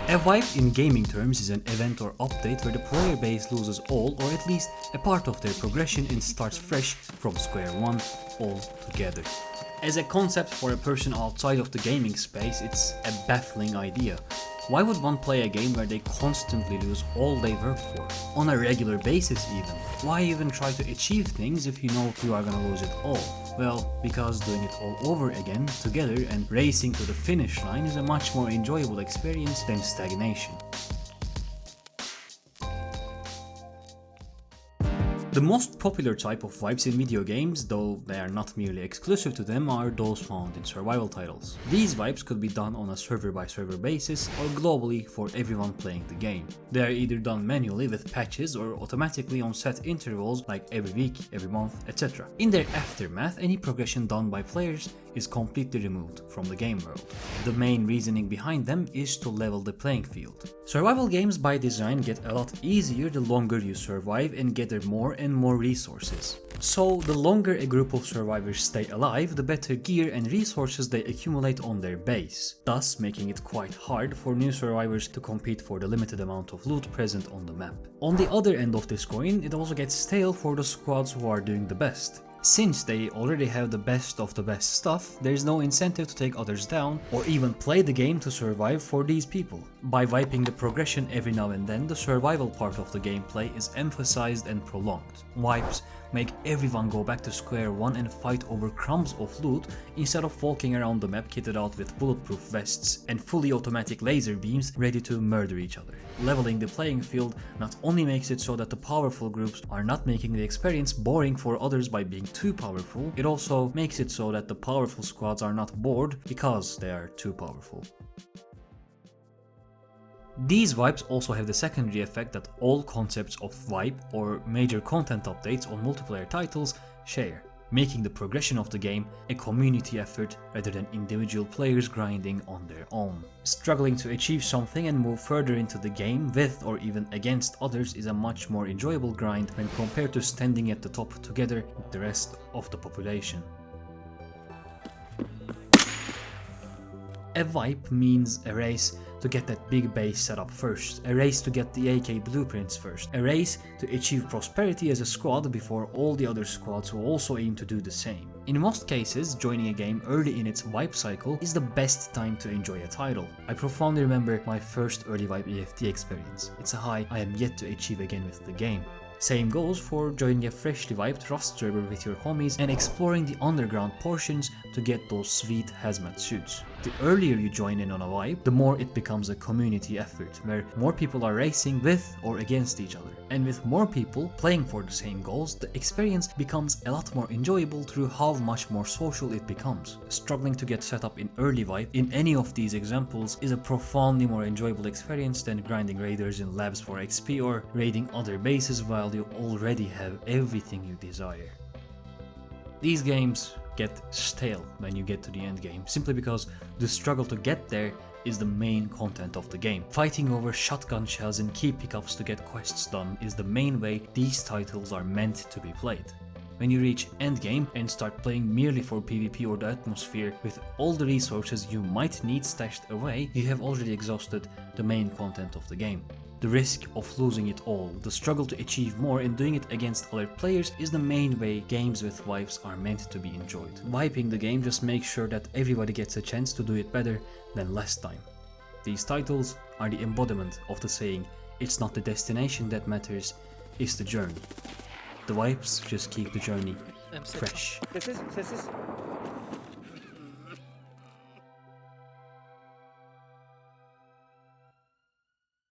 A wipe in gaming terms is an event or update where the player base loses all or at least a part of their progression and starts fresh from square one altogether. As a concept for a person outside of the gaming space, it's a baffling idea. Why would one play a game where they constantly lose all they worked for? On a regular basis even. Why even try to achieve things if you know you are gonna lose it all? Well, because doing it all over again, together and racing to the finish line is a much more enjoyable experience than stagnation. The most popular type of wipes in video games, though they are not merely exclusive to them, are those found in survival titles. These wipes could be done on a server-by-server basis or globally for everyone playing the game. They are either done manually with patches or automatically on set intervals like every week, every month, etc. In their aftermath, any progression done by players is completely removed from the game world. The main reasoning behind them is to level the playing field. Survival games by design get a lot easier the longer you survive and gather more and more resources. So the longer a group of survivors stay alive, the better gear and resources they accumulate on their base, thus making it quite hard for new survivors to compete for the limited amount of loot present on the map. On the other end of this coin, it also gets stale for the squads who are doing the best. Since they already have the best of the best stuff, there is no incentive to take others down or even play the game to survive for these people. By wiping the progression every now and then, the survival part of the gameplay is emphasized and prolonged. Wipes make everyone go back to square one and fight over crumbs of loot instead of walking around the map kitted out with bulletproof vests and fully automatic laser beams ready to murder each other. Leveling the playing field not only makes it so that the powerful groups are not making the experience boring for others by being too powerful, it also makes it so that the powerful squads are not bored because they are too powerful. These wipes also have the secondary effect that all concepts of wipe or major content updates on multiplayer titles share, making the progression of the game a community effort rather than individual players grinding on their own. Struggling to achieve something and move further into the game with or even against others is a much more enjoyable grind when compared to standing at the top together with the rest of the population. A wipe means a race to get that big base set up first, a race to get the AK blueprints first, a race to achieve prosperity as a squad before all the other squads who also aim to do the same. In most cases, joining a game early in its wipe cycle is the best time to enjoy a title. I profoundly remember my first early wipe EFT experience. It's a high I am yet to achieve again with the game. Same goes for joining a freshly wiped Rust server with your homies and exploring the underground portions to get those sweet hazmat suits. The earlier you join in on a wipe, the more it becomes a community effort, where more people are racing with or against each other. And with more people playing for the same goals, the experience becomes a lot more enjoyable through how much more social it becomes. Struggling to get set up in early wipe in any of these examples is a profoundly more enjoyable experience than grinding raiders in labs for XP or raiding other bases while you already have everything you desire. These games get stale when you get to the end game, simply because the struggle to get there is the main content of the game. Fighting over shotgun shells and key pickups to get quests done is the main way these titles are meant to be played. When you reach endgame and start playing merely for PvP or the atmosphere with all the resources you might need stashed away, you have already exhausted the main content of the game. The risk of losing it all, the struggle to achieve more and doing it against other players is the main way games with wipes are meant to be enjoyed. Wiping the game just makes sure that everybody gets a chance to do it better than last time. These titles are the embodiment of the saying, it's not the destination that matters, it's the journey. The wipes just keep the journey fresh. Sessiz.